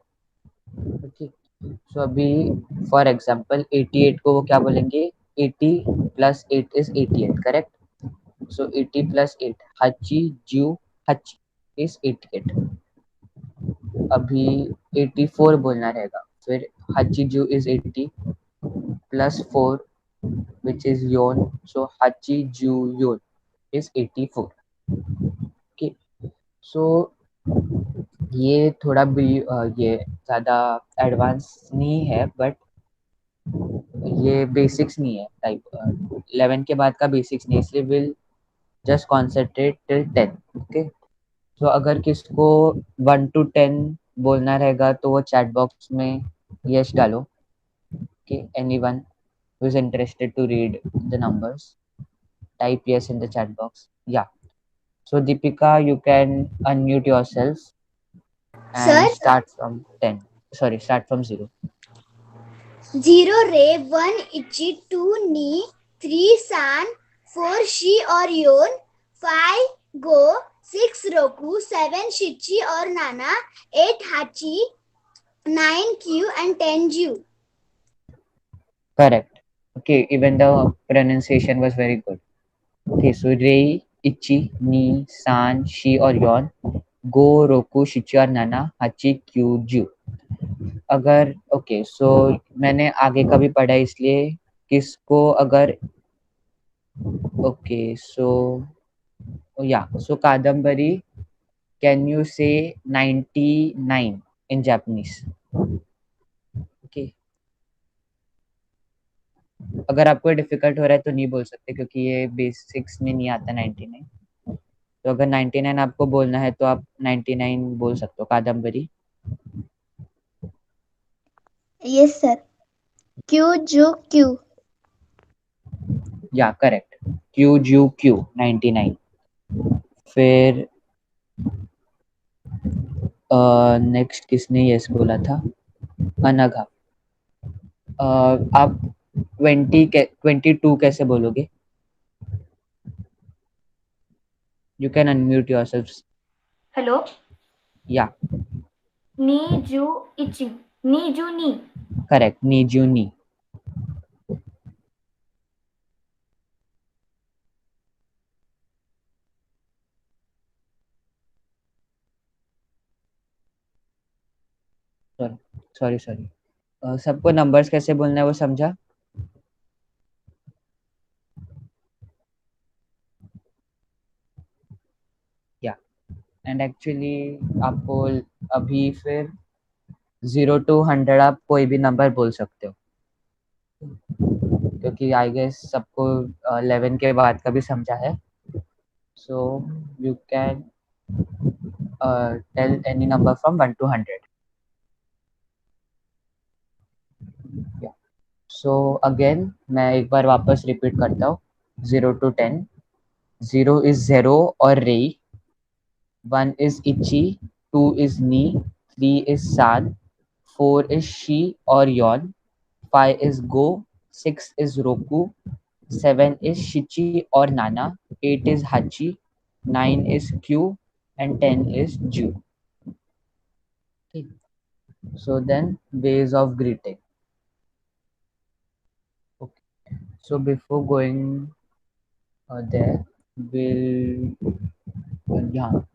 ओके, सो अभी फॉर एग्जांपल 88 को वो क्या बोलेंगे, 80 plus 8 is 88, correct. So 80 plus 8 हची जू हची इज 88. अभी 84 बोलना रहेगा, फिर हची जू is 80 plus 4 which is yon, so hachi ju yon is 84. Okay, so ये थोड़ा भी ये ज़्यादा एडवांस नहीं है, बट ये बेसिक्स नहीं है, टाइप 11 के बाद का बेसिक्स नहीं है, इसलिए will just concentrate till 10. Okay, तो अगर किसको 1 to 10 बोलना रहेगा तो वो चैट बॉक्स में यस डालो. Okay, anyone who is interested to read the numbers, type yes in the chat box. Yeah, so Deepika, you can unmute yourself Sir, and start from 10. Sorry, start from 0. 0 Re, 1 Ichi, 2 Ni, 3 San, 4 Shi or Yon, 5 Go, 6 Roku, 7 Shichi or Nana, 8 Hachi, 9 Q and 10 Ju. Correct. Okay, even the pronunciation was very good. Okay, so Rei, Ichi, Ni, San, Shi or Yon, Go, Roku, Shichi और नाना, Hachi, Kyu, Ju. अगर ओके, सो मैंने आगे का भी पढ़ा इसलिए किसको अगर ओके, सो या सो कादम्बरी, कैन यू से 99 इन जापानीज. ओके, अगर आपको डिफिकल्ट हो रहा है तो नहीं बोल सकते क्योंकि ये बेसिक्स में नहीं आता 99. तो अगर 99 आपको बोलना है तो आप 99 बोल सकते हो. Kadambari. Yes, sir. Q, Ju, Q. या करेक्ट, क्यू जू क्यू 99. फिर नेक्स्ट किसने यस बोला था, अनघा. आप 22 कैसे बोलोगे, you can unmute yourself. Hello. या Ni ju ichi. Ni ju ni. Correct, नीजू नी. सॉरी सॉरी, सबको नंबर्स कैसे बोलना है वो समझा. या एंड एक्चुअली आपको अभी फिर 0 to 100 आप कोई भी नंबर बोल सकते हो क्योंकि आई गेस सबको 11 के बाद का भी समझा है. So you can tell any number from 1 to 100. So again मैं एक बार वापस रिपीट करता हूँ. 0 to 10. 0 is zero or Rei, 1 is Ichi, 2 is Ni, 3 is San, 4 is Shi or Yon, 5 is Go, 6 is Roku, 7 is Shichi or Nana, 8 is Hachi, 9 is Q, and 10 is Ju. Okay. So then ways of greeting. Okay. So before going there, we'll यहाँ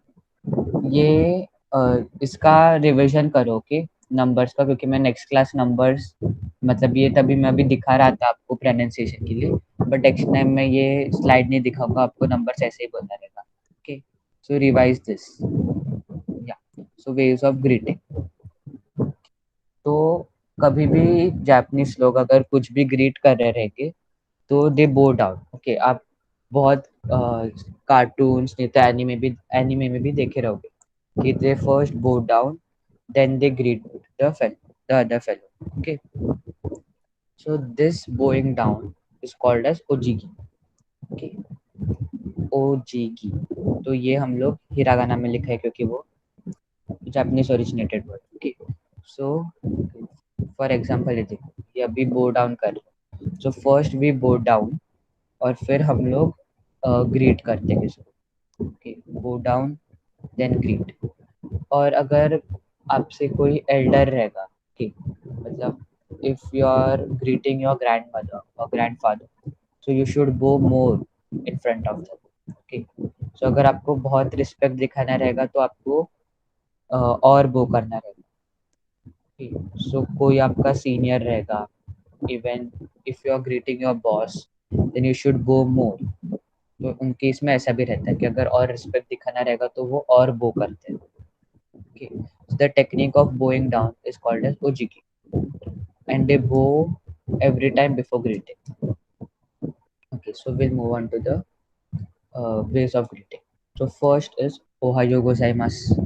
ये इसका रिवीजन करो के नंबर्स का, क्योंकि मैं नेक्स्ट क्लास नंबर्स मतलब ये तभी मैं अभी दिखा रहा था आपको प्रोनाउंसिएशन के लिए, बट नेक्स्ट टाइम मैं ये स्लाइड नहीं दिखाऊंगा आपको, नंबर्स ऐसे ही बोलना रहेगा. Okay, so revise this. या सो वेज ऑफ ग्रीटिंग. तो कभी भी जापानीज लोग अगर कुछ भी ग्रीट कर रहे रहेंगे तो दे बो डाउन. ओके, आप बहुत कार्टून्स नहीं तो एनिमे में भी देखे रहोगे कि they first bow down then they greet the other fellow. Okay, so this bowing down is called as ओजीगी. ओके, ओजीगी. तो ये हम लोग हिरागाना में लिखा है क्योंकि वो Japanese originated word. Okay, so for example ये अभी बो डाउन कर रहे हैं. So first we bow down और फिर हम लोग ग्रीट करते हैं. ओके, बो डाउन देन ग्रीट. और अगर आपसे कोई एल्डर रहेगा, ठीक, मतलब if you are greeting your grandmother और grandfather, so you should bow more in front of them. Okay, so अगर आपको बहुत रिस्पेक्ट दिखाना रहेगा तो आपको और बो करना रहेगा. सो कोई आपका सीनियर रहेगा, even if you are greeting your boss, then you should bow more. तो उन केस में ऐसा भी रहता है कि अगर और रिस्पेक्ट दिखाना रहेगा तो वो और बो करते हैं. Okay, so the technique of bowing down is called as ojiki, and they bow every time before greeting. Okay, so we'll move on to the ways of greeting. So first is Ohayo gozaimasu.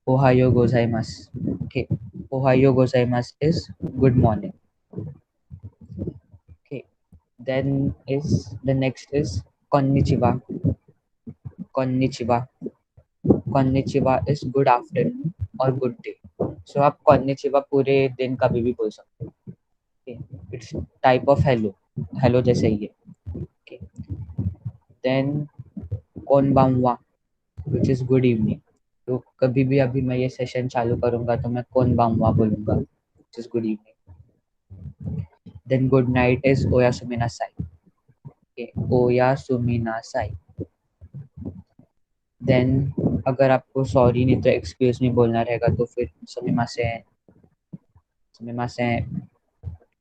Ohayo gozaimasu. Okay, Ohayo gozaimasu is good morning. Okay, then is the next is konnichiwa. Konnichiwa. Konnichiwa is good afternoon or good day. So आप konnichiwa पूरे दिन कभी भी बोल सकते हो. Okay, it's type of hello जैसे ही है. Okay, then konbanwa, which is good evening. तो कभी भी अभी मैं ये सेशन चालू करूंगा तो मैं konbanwa बोलूंगा, which is good evening. Then good night is oyasuminasai. Okay, oyasuminasai. Then अगर आपको सॉरी नहीं तो एक्सक्यूज मी बोलना रहेगा तो फिर सुमिमासेन, सुमिमासेन.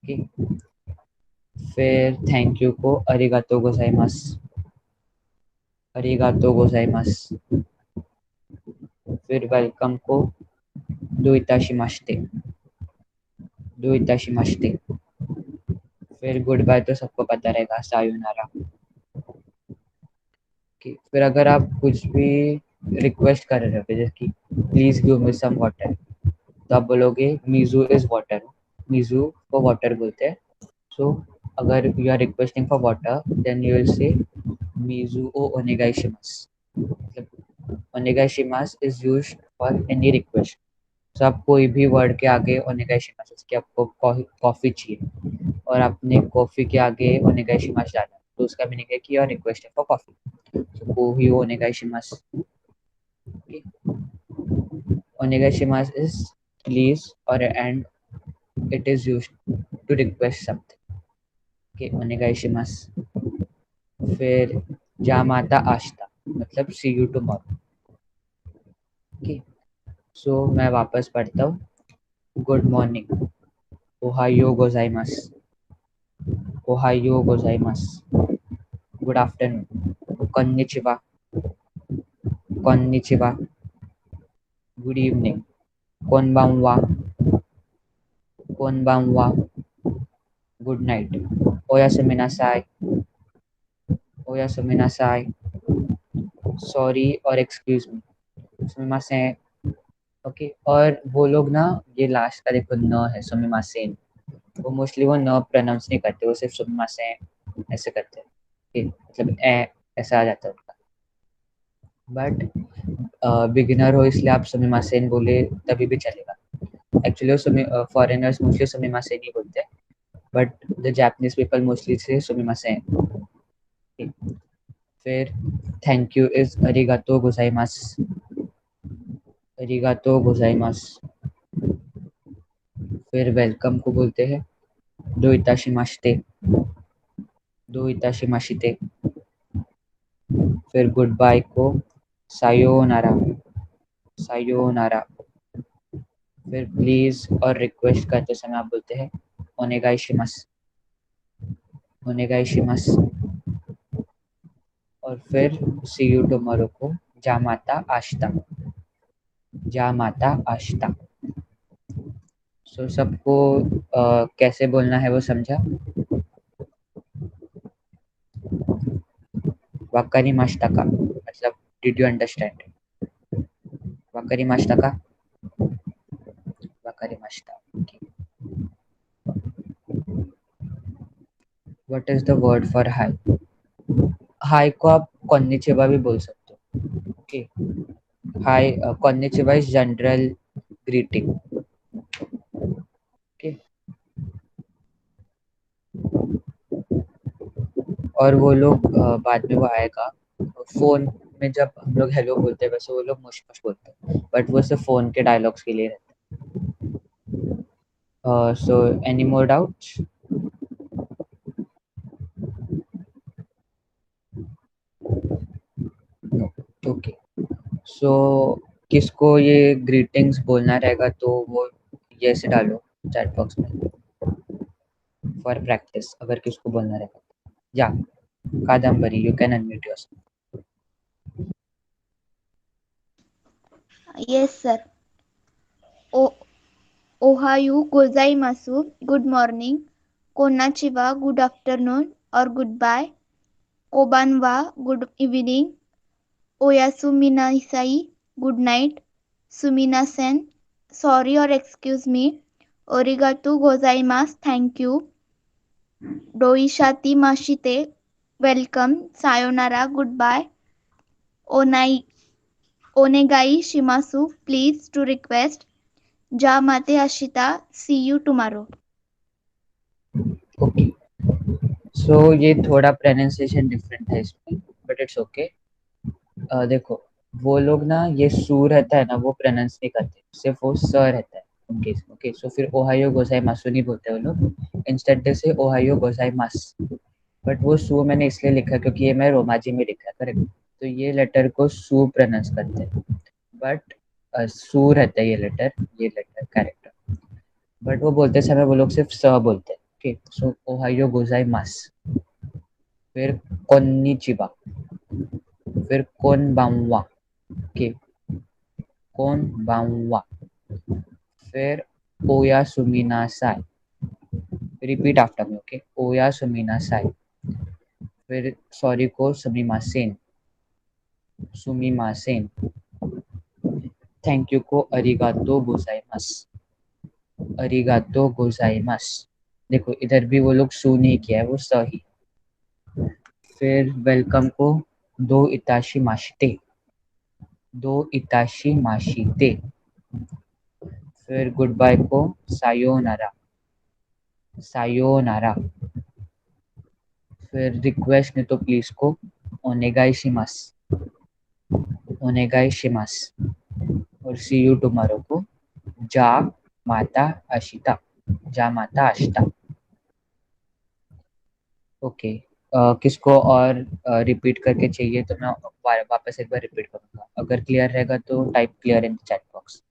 Okay, फिर थैंक यू को अरिगातो गोजाइमासु, अरिगातो गोजाइमासु. फिर वेलकम को दोइताशिमाशिते, दोइताशिमाशिते. फिर गुड बाय तो सबको पता रहेगा, सायोनारा. फिर अगर आप कुछ भी रिक्वेस्ट कर रहे हो जैसे कि please give me some water, तो आप बोलोगे मीजू इज वाटर. मीजू को वाटर बोलते हैं. सो अगर you are requesting for water then you will say मीजू ओ ओनेगाइशिमास. मतलब ओनेगाइशिमास is used for any request. तो आप कोई भी वर्ड के आगे ओनेगाइशिमास, जैसे कि आपको कॉफी चाहिए और आपने कॉफी के आगे ओनेगाइशिमास डाला तो उसका मीनिंग है कि you are requesting for coffee. So kohi o onegaishimasu. Okay. Onegaishimasu is please or and it is used to request something. Okay, onegaishimasu. फिर जामाता आश्ता मतलब see you tomorrow. Okay, so मैं वापस पढ़ता हूँ. गुड मॉर्निंग ओहायो गोजाइमासु, ओहायो गोजाइमासु. Good afternoon konnichiwa, konnichiwa. Good evening konbanwa, konbanwa. Good night oyasuminasai, oyasuminasai. Sorry और एक्सक्यूज मी सुमिमासेन. ओके, और वो लोग ना ये लास्ट का देखो न है सुमिमासेन, वो मोस्टली वो न प्रोनाउंस नहीं करते, वो सिर्फ सुमिमासेन ऐसे करते हैं. okay, मतलब ऐसा आ जाता है उनका. बट बिगिनर हो इसलिए आप सुमिमासेन बोले तभी भी चलेगा. एक्चुअली फॉरेनर्स मोस्टली सुमिमासेन ही बोलते हैं, but the Japanese people mostly say sumimasen. Okay. फिर thank you is arigato gozaimasu, arigato gozaimasu. फिर welcome को बोलते हैं doitashimashite, doitashimashite. फिर goodbye को sayonara, sayonara. फिर प्लीज और रिक्वेस्ट करते समय आप बोलते हैं ओनेगाइशिमासु, ओनेगाइशिमासु. और फिर सी यू टुमारो को जामाता आश्ता, जामाता आश्ता. सो सबको कैसे बोलना है वो समझा. Wakarimashita ka मतलब did you understand? Wakarimashita ka? Wakarimashita. Okay. What is the word for hi? Hi को आप konnichiwa भी बोल सकते हो. Okay. Hi, konnichiwa is general greeting. Okay. और वो लोग बाद में वो आएगा फोन में जब हम लोग हेलो बोलते हैं वैसे वो लोग मुश मुश बोलते हैं बट वो सिर्फ फोन के डायलॉग्स के लिए रहते हैं. So any more doubts? Okay. So किसको ये ग्रीटिंग्स बोलना रहेगा तो वो ये से डालो चैट बॉक्स में फॉर प्रैक्टिस अगर किसको बोलना रहेगा. या Kadambari you can unmute yourself. Yes, sir. Ohayo gozaimasu, good morning. Konnichiwa, good afternoon or goodbye. Konbanwa, good evening. Oyasuminasai, good night. Suminasen, sorry or excuse me. Arigatou gozaimasu, thank you. Doishati mashite, welcome. Sayonara, goodbye. Onegai shimasu, please to request. Ja mate ashita, see you tomorrow. Okay. So ये थोड़ा प्रोनाउंसिएशन डिफरेंट है इसमें बट इट्स ओके. देखो वो लोग ना ये सू रहता है ना वो प्रोनाउंस नहीं करते सिर्फ वो स रहता है उनके. ओके. सो फिर ओहायो गोजाइमासु नहीं बोलते वो लोग इंस्टेड से ओहायो गोजाइमास. बट वो सू मैंने इसलिए लिखा क्योंकि ये मैं रोमाजी में लिखा है करेक्ट. तो ये लेटर को सू प्रोनाउंस करते हैं बट सू रहता है ये लेटर कैरेक्टर. बट वो बोलते समय वो लोग सिर्फ स बोलते हैं. ओके. सो ओहायो गोजाइमास फिर कोन्निचिवा फिर कोनबांवा. ओके. कोनबांवा फिर ओयासुमिनासाई. Repeat after me. ओके. ओयासुमिनासाई फिर सॉरी को सुमिमासेन. थैंक यू को अरिगातो गोजाइमास. देखो इधर भी वो लोग सू नहीं किया है वो स ही. फिर वेलकम को दो इताशी माशिते. फिर गुड बाय को सायोनारा. फिर रिक्वेस्ट नहीं तो प्लीज को ओनेगाई शिमास. और सी यू टुमारो को जा माता आशिता. ओके. किसको और रिपीट करके चाहिए तो मैं वापस एक बार रिपीट करूंगा. अगर क्लियर रहेगा तो type clear in the chat box.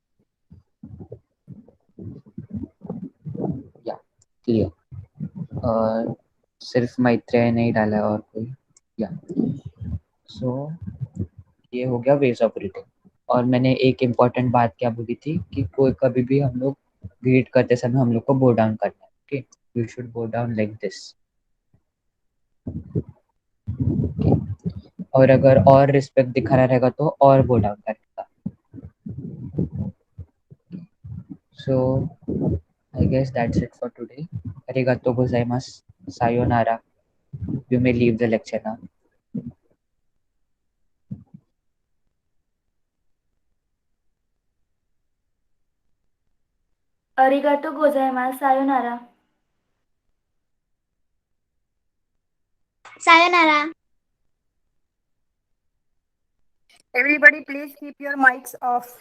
या क्लियर. सिर्फ मैत्रेय नहीं डाला है और कोई. या सो ये हो गया वेज ऑफ रीडिंग. और मैंने एक इम्पॉर्टेंट बात क्या बोली थी कि कोई कभी भी हम लोग ग्रीट करते समय हम लोग को बो डाउन करना है. ओके. यू शुड बो डाउन लाइक दिस. और अगर और रिस्पेक्ट दिखाना रहेगा तो और बो डाउन करेगा. सो I guess that's it for today. Arigato gozaimasu. Sayonara. You may leave the lecture now. Arigato gozaimasu. Sayonara. Sayonara. Everybody, please keep your mics off.